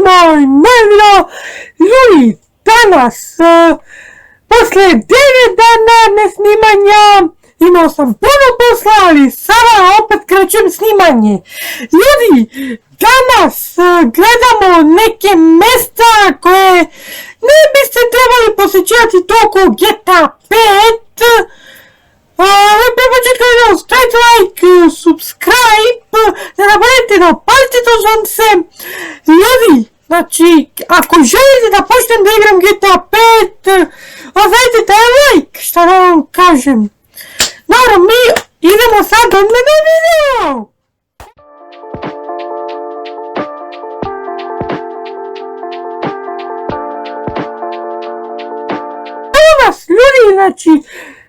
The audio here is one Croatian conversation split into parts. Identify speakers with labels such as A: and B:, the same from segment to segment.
A: moj video. Ljudi, danas, posle 9 dana nesnimanja, imao sam puno posla, ali sada opet krećem snimanje. Ljudi, danas gledamo neke mesta koje ne biste trebali posjećivati toliko GTA 5. Prije početka videa stavite like, subscribe, ne zaboravite da upalite to zvonce. Ljudi, znači, ako želite da počnem da igram GTA 5, ostavite taj like, šta da vam kažem. Naravno, mi idemo sad odmah na video! Evo vas, ljudi, znači,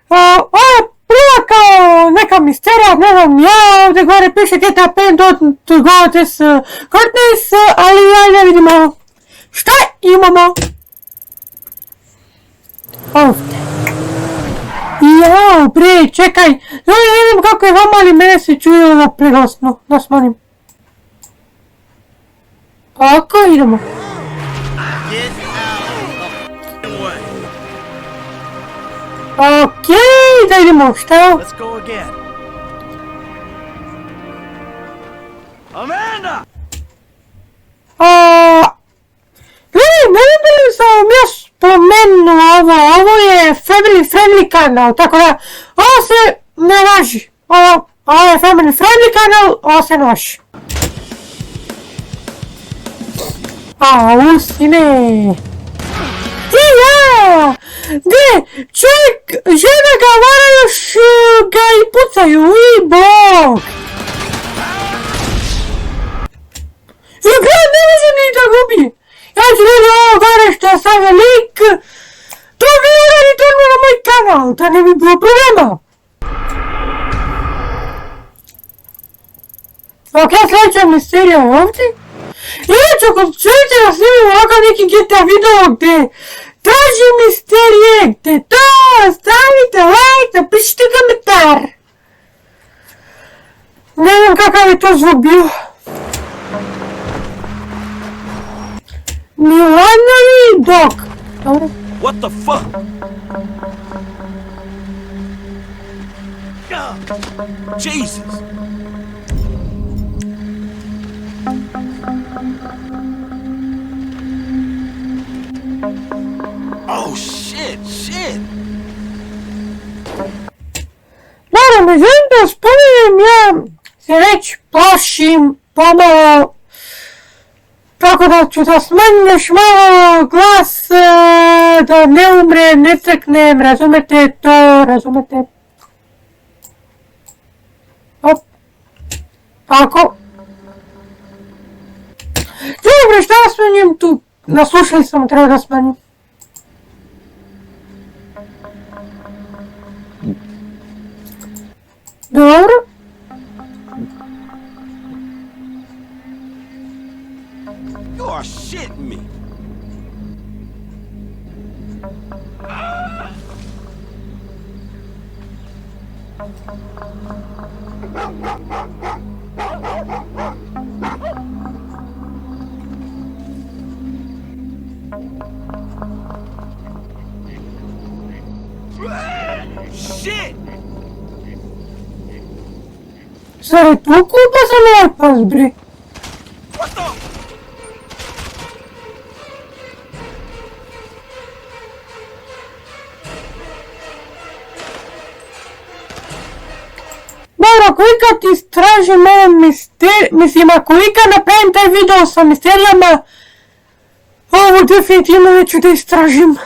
A: ovo je prva kao neka misterija, ne znam, ja ovdje gore piše GTA 5 .gotes Cortez, ali ajde vidimo šta imamo ovdje. Jao, bre, čekaj, ja ne vidim kako je vama, ali mene se čuje ovo preglasno, da smanjim. Ovako, idemo. Okej, da idemo, šta je ovo?
B: Amanda!
A: Ne znam da li sam ja spomenuo ovo je family friendly kanal, tako da ovo se ne važi. Ovo je family friendly kanal, ovo se ne važi. Sine! Ja! Gdje? Čovjek, žena ga vara, još ga i pucaju, i bog! I gled, ne može ni da gubi! Ja ću ljudi ovo gore što sam lik, to bi uraditi odmah na moj kanal, da ne bi bilo problema! Ok, sljedeća misterija je ovdje. Inače, ako želite da snimim ovakav neki GTA video gdje traži misterije, gdje to, stavite like, napišite komentar. Ne znam kakav je to zvuk bio. Milanovi dog. Dobro.
B: What the fuck? Jesus! Oh shit!
A: Naravno, želim da spomenem, ja se već plašim pomalo, tako da ću da smanjim još malo glas, da ne umrem, ne crknem, razumete to, razumete? Op, tako. Dobro, šta da smanjim tu? Naslušali sam, treba da smanjim. Dobro.
B: You are shitting me! Shit!
A: Zar je toliko ubazan otpad, bre?
B: What the?
A: Dobro, ako ikad istražim ovo mislim, ako ikad napravim taj video sa misterijama, ovo definitivno neću da istražim.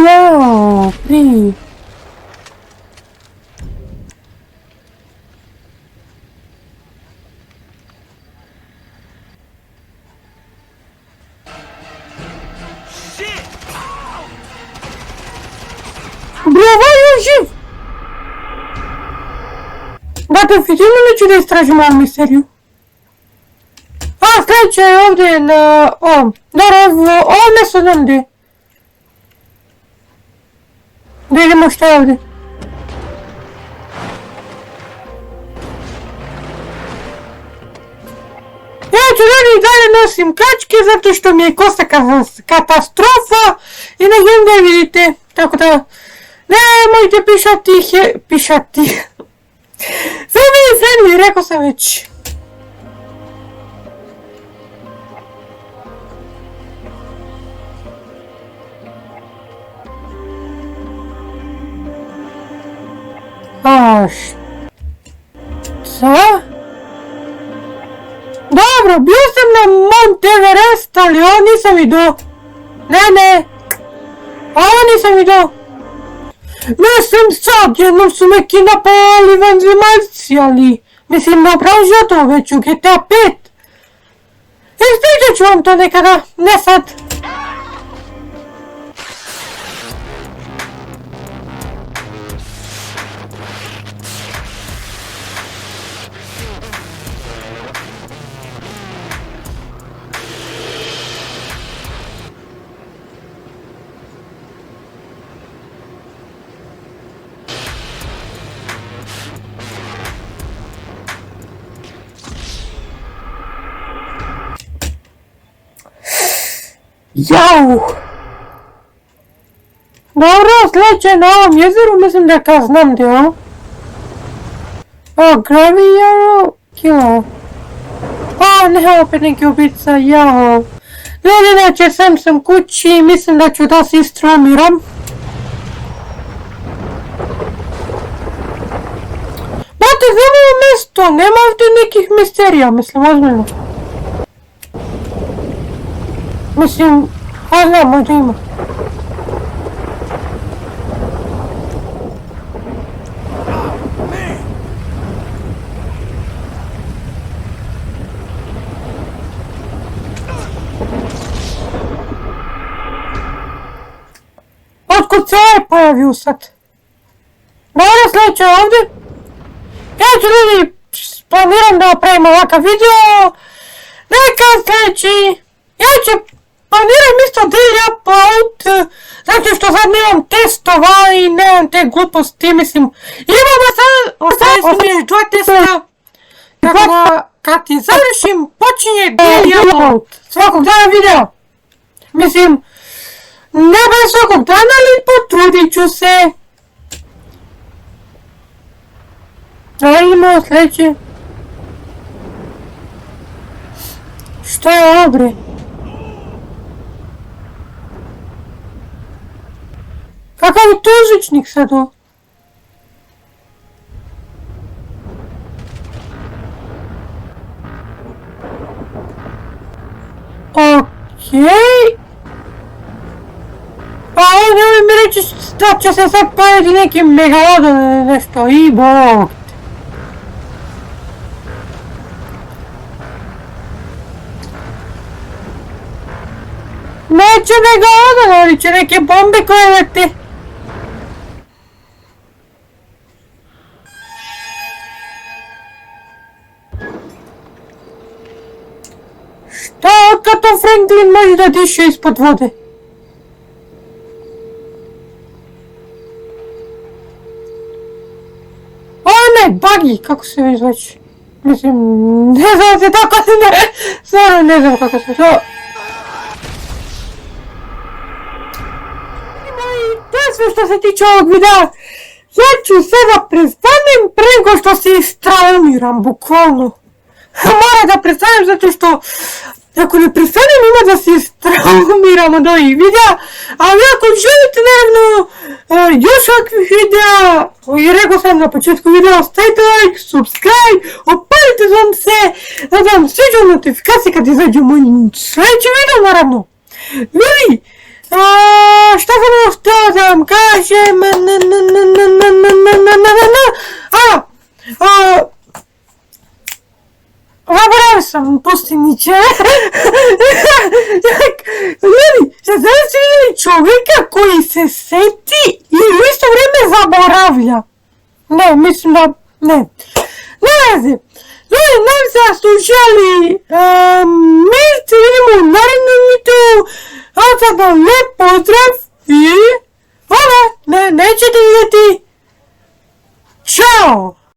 A: Jao, pri. Бля, жив! definitivno neću da istražim ovu misteriju. A, sljedeće je ovdje na ovom. Dobro, ovdje su znam gdje. Da vidimo što je ovdje. Ja ću dalje nosim kačke zato što mi je kosa katastrofa i ne znam da je vidite. Tako da, nemojte pišati. Family friendly, rekao sam već. Šta? Dobro, bio sam na Mount Everest, ali ovo nisam vidio. Ne. Ovo nisam vidio. Mislim sad, jednom su me napali vanzemaljci, ali mislim da upražio to već u GTA 5. Ispričat ću vam to nekada, ne sad. Jau! Dobro, sljedeće na ovom jezeru, mislim da kad znam gdje je ovo. Gravijaro Kilo. Ne, opet neki ubica, jao. Inače sam kući i mislim da ću da se istrumiram. Bate, znam ovo mjesto, nema ovdje nekih misterija, mislim, ozbiljno. Mislim, znam, možda ima. Otkud se ovaj pojavio sad? Dobro, sljedeće ovdje. Ja ću ljudi planiram da napravim ovakav video. Neka sljedeći. Ja ću planiram isto daily upload. Zato što sad nemam testova i nemam te gluposti, mislim. Imamo sad 2 testa. Tako da kad ti završim počinje daily upload. Svakog dana video. Mislim, ne baš svakog dana, ali potrudit ću se. Ajmo sljedeće. Šta je ovo bre? Kakav je tužičnik sad ovo? Okej. Pa ovdje mi reći da će se sad pojaviti neki megalodon ili nešto i bog. Neće megalodon, ali će neke bombe koje lete. Šta Kato Franklin može da diše ispod vode? Buggy, kako se već zvači? Mislim, ne znam se tako ne, stvarno ne znam kako se to. To je sve što se tiče ovog videa. Ja ću sada prestanem prego što se istraumiram, bukvalno. Moram da prestanem zato što ako ne prestanem ima da se istraumiram od ovih videa, ali ako želite naravno još ovakvih videa, i rekao sam na početku videa, stavite like, subscribe, opalite zvonce, da vam sviđu notifikacije kad izađu moj sljedeći video naravno. Ljudi, šta sam ovo htio da vam kažem, zaboravio sam postiniće. Ljudi, znam se vidjeli čovjeka koji se seti i u isto vrijeme zaboravlja. Ne, mislim da Ne. Nalazi, ljudi nam se slušali, mi